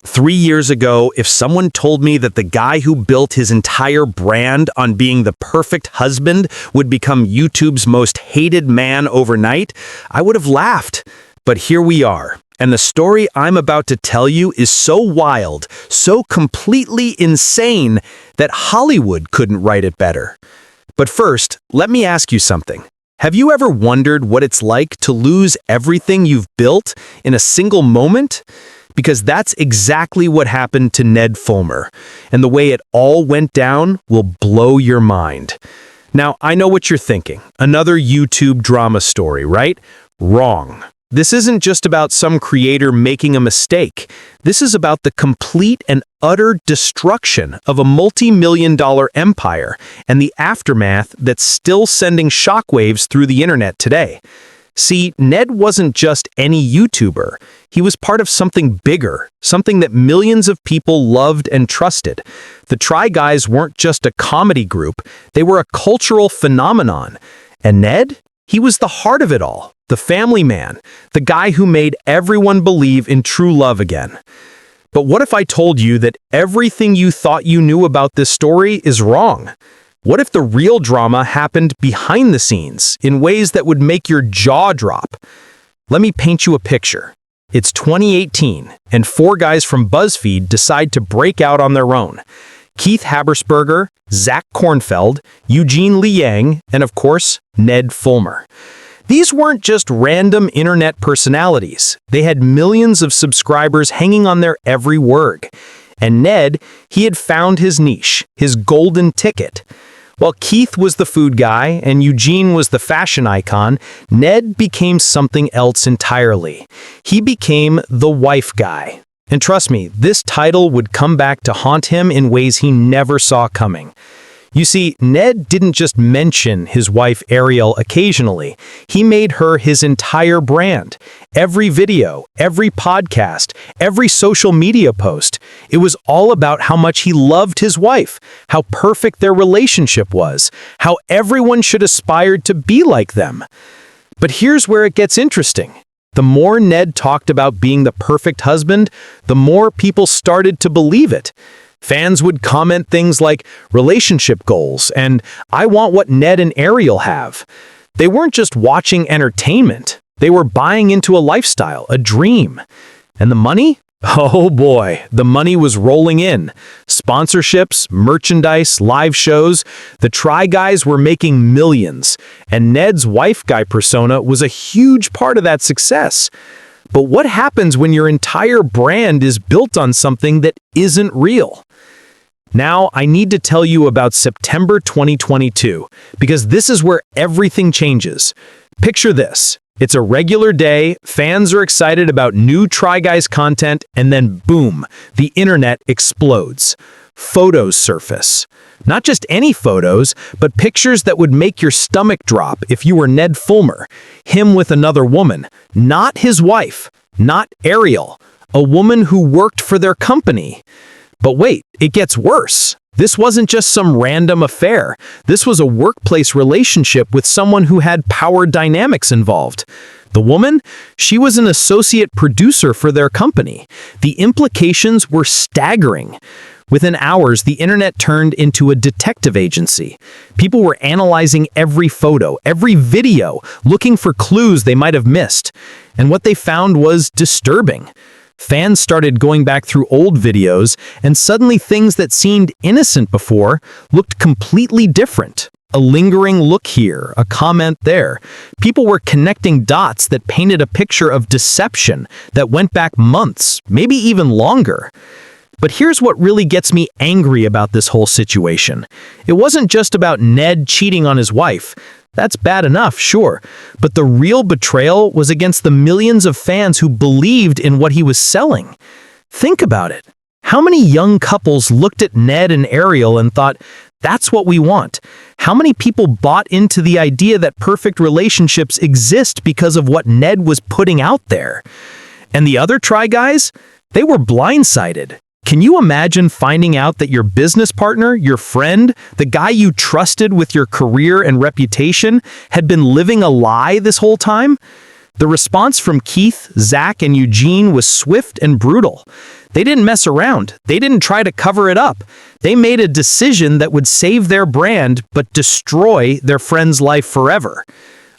3 years ago, if someone told me that the guy who built his entire brand on being the perfect husband would become YouTube's most hated man overnight, I would have laughed. But here we are. And the story I'm about to tell you is so wild, so completely insane, that Hollywood couldn't write it better. But first, let me ask you something. Have you ever wondered what it's like to lose everything you've built in a single moment? Because that's exactly what happened to Ned Fulmer, and the way it all went down will blow your mind. Now, I know what you're thinking. Another YouTube drama story, right? Wrong. This isn't just about some creator making a mistake. This is about the complete and utter destruction of a multi-million-dollar empire and the aftermath that's still sending shockwaves through the internet today. See, Ned wasn't just any YouTuber. He was part of something bigger, something that millions of people loved and trusted. The Try Guys weren't just a comedy group, they were a cultural phenomenon. And Ned? He was the heart of it all, the family man, the guy who made everyone believe in true love again. But what if I told you that everything you thought you knew about this story is wrong? What if the real drama happened behind the scenes in ways that would make your jaw drop? Let me paint you a picture. It's 2018, and four guys from BuzzFeed decide to break out on their own. Keith Habersberger, Zach Kornfeld, Eugene Liang, and of course, Ned Fulmer. These weren't just random internet personalities. They had millions of subscribers hanging on their every word. And Ned, he had found his niche, his golden ticket. While Keith was the food guy and Eugene was the fashion icon, Ned became something else entirely. He became the wife guy. And trust me, this title would come back to haunt him in ways he never saw coming. You see, Ned didn't just mention his wife Ariel occasionally. He made her his entire brand. Every video, every podcast, every social media post. It was all about how much he loved his wife, how perfect their relationship was, how everyone should aspire to be like them. But here's where it gets interesting. The more Ned talked about being the perfect husband, the more people started to believe it. Fans would comment things like relationship goals and "I want what Ned and Ariel have." They weren't just watching entertainment. They were buying into a lifestyle, a dream. And the money? Oh boy, the money was rolling in. Sponsorships, merchandise, live shows. The Try Guys were making millions, and Ned's wife guy persona was a huge part of that success. But what happens when your entire brand is built on something that isn't real? Now, I need to tell you about September 2022, because this is where everything changes. Picture this. It's a regular day, fans are excited about new Try Guys content, and then boom, the internet explodes. Photos surface. Not just any photos, but pictures that would make your stomach drop if you were Ned Fulmer. Him with another woman. Not his wife. Not Ariel. A woman who worked for their company. But wait, it gets worse. This wasn't just some random affair. This was a workplace relationship with someone who had power dynamics involved. The woman? She was an associate producer for their company. The implications were staggering. Within hours, the internet turned into a detective agency. People were analyzing every photo, every video, looking for clues they might have missed. And what they found was disturbing. Fans started going back through old videos, and suddenly things that seemed innocent before looked completely different. A lingering look here, a comment there. People were connecting dots that painted a picture of deception that went back months, maybe even longer. But here's what really gets me angry about this whole situation. It wasn't just about Ned cheating on his wife. That's bad enough, sure. But the real betrayal was against the millions of fans who believed in what he was selling. Think about it. How many young couples looked at Ned and Ariel and thought, that's what we want? How many people bought into the idea that perfect relationships exist because of what Ned was putting out there? And the other Try Guys? They were blindsided. Can you imagine finding out that your business partner, your friend, the guy you trusted with your career and reputation, had been living a lie this whole time? The response from Keith, Zach, and Eugene was swift and brutal. They didn't mess around. They didn't try to cover it up. They made a decision that would save their brand but destroy their friend's life forever.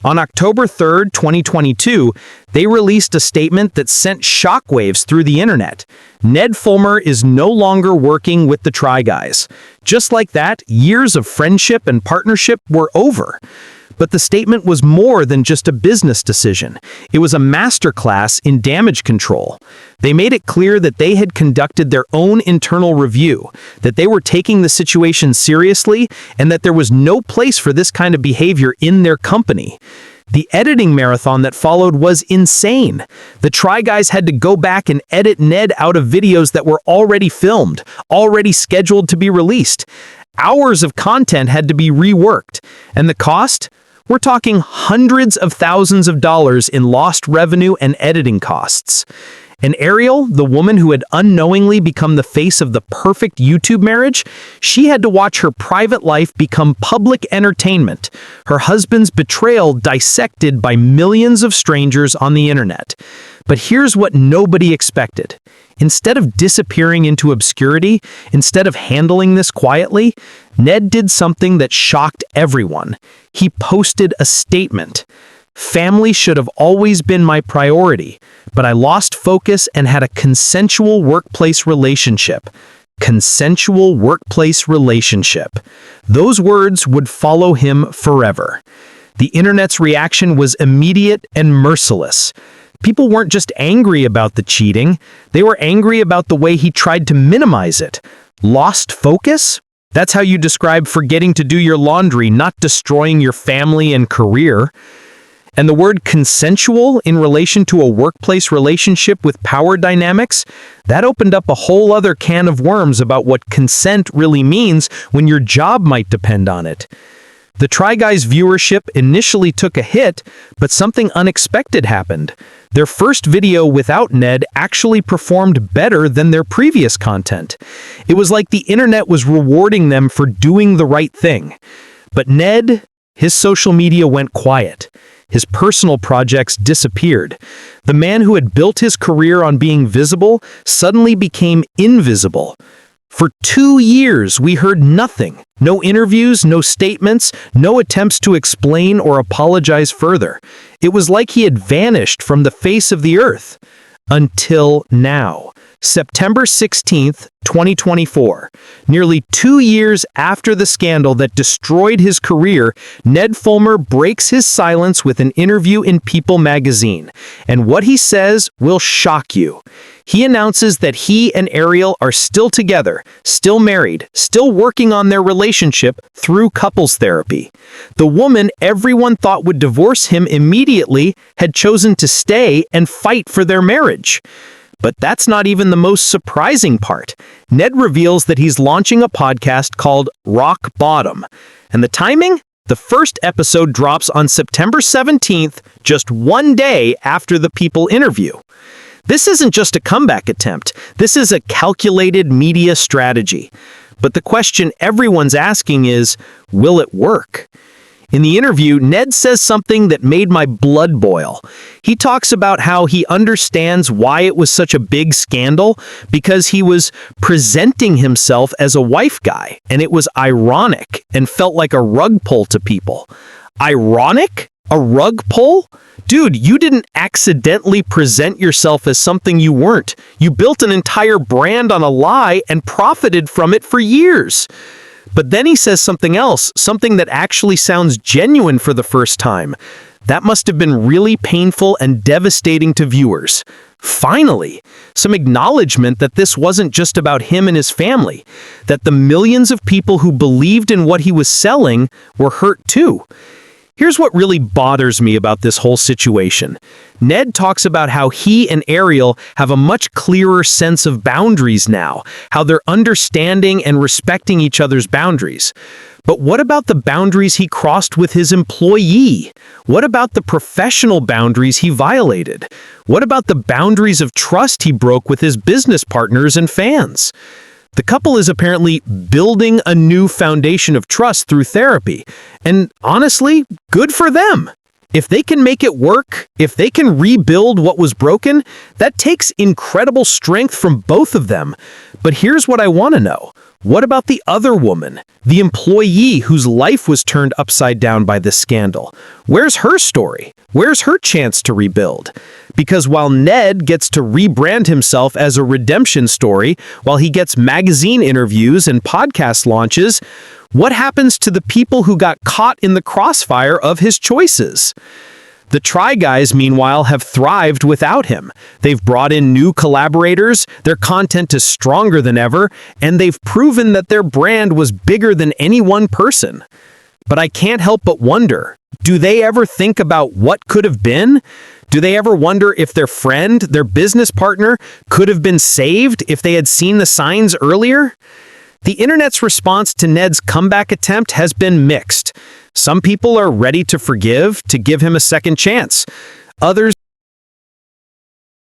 On October 3rd, 2022, they released a statement that sent shockwaves through the internet. Ned Fulmer is no longer working with the Try Guys. Just like that, years of friendship and partnership were over. But the statement was more than just a business decision. It was a masterclass in damage control. They made it clear that they had conducted their own internal review, that they were taking the situation seriously, and that there was no place for this kind of behavior in their company. The editing marathon that followed was insane. The Try Guys had to go back and edit Ned out of videos that were already filmed, already scheduled to be released. Hours of content had to be reworked. And the cost? We're talking hundreds of thousands of dollars in lost revenue and editing costs. And Ariel, the woman who had unknowingly become the face of the perfect YouTube marriage, she had to watch her private life become public entertainment, her husband's betrayal dissected by millions of strangers on the internet. But here's what nobody expected. Instead of disappearing into obscurity, instead of handling this quietly, Ned did something that shocked everyone. He posted a statement. Family should have always been my priority, but I lost focus and had a consensual workplace relationship. Consensual workplace relationship. Those words would follow him forever. The internet's reaction was immediate and merciless. People weren't just angry about the cheating, they were angry about the way he tried to minimize it. Lost focus? That's how you describe forgetting to do your laundry, not destroying your family and career. And the word consensual in relation to a workplace relationship with power dynamics, that opened up a whole other can of worms about what consent really means when your job might depend on it. The Try Guys viewership initially took a hit, but something unexpected happened. Their first video without Ned actually performed better than their previous content. It was like the internet was rewarding them for doing the right thing. But Ned, his social media went quiet. His personal projects disappeared. The man who had built his career on being visible suddenly became invisible. For 2 years, we heard nothing. No interviews, no statements, no attempts to explain or apologize further. It was like he had vanished from the face of the earth. Until now. September 16th, 2024. Nearly 2 years after the scandal that destroyed his career, Ned Fulmer breaks his silence with an interview in People magazine. And what he says will shock you. He announces that he and Ariel are still together, still married, still working on their relationship through couples therapy. The woman everyone thought would divorce him immediately had chosen to stay and fight for their marriage. But that's not even the most surprising part. Ned reveals that he's launching a podcast called Rock Bottom. And the timing? The first episode drops on September 17th, just 1 day after the People interview. This isn't just a comeback attempt. This is a calculated media strategy. But the question everyone's asking is, will it work? In the interview, Ned says something that made my blood boil. He talks about how he understands why it was such a big scandal, because he was presenting himself as a wife guy, and it was ironic and felt like a rug pull to people. Ironic? A rug pull? Dude, you didn't accidentally present yourself as something you weren't. You built an entire brand on a lie and profited from it for years. But then he says something else, something that actually sounds genuine for the first time. That must have been really painful and devastating to viewers. Finally, some acknowledgement that this wasn't just about him and his family, that the millions of people who believed in what he was selling were hurt too. Here's what really bothers me about this whole situation. Ned talks about how he and Ariel have a much clearer sense of boundaries now, how they're understanding and respecting each other's boundaries. But what about the boundaries he crossed with his employee? What about the professional boundaries he violated? What about the boundaries of trust he broke with his business partners and fans? The couple is apparently building a new foundation of trust through therapy. And honestly, good for them. If they can make it work, if they can rebuild what was broken, that takes incredible strength from both of them. But here's what I want to know. What about the other woman, the employee whose life was turned upside down by this scandal? Where's her story? Where's her chance to rebuild? Because while Ned gets to rebrand himself as a redemption story, while he gets magazine interviews and podcast launches, what happens to the people who got caught in the crossfire of his choices? The Try Guys, meanwhile, have thrived without him. They've brought in new collaborators, their content is stronger than ever, and they've proven that their brand was bigger than any one person. But I can't help but wonder, do they ever think about what could have been? Do they ever wonder if their friend, their business partner, could have been saved if they had seen the signs earlier? The internet's response to Ned's comeback attempt has been mixed. Some people are ready to forgive, to give him a second chance. Others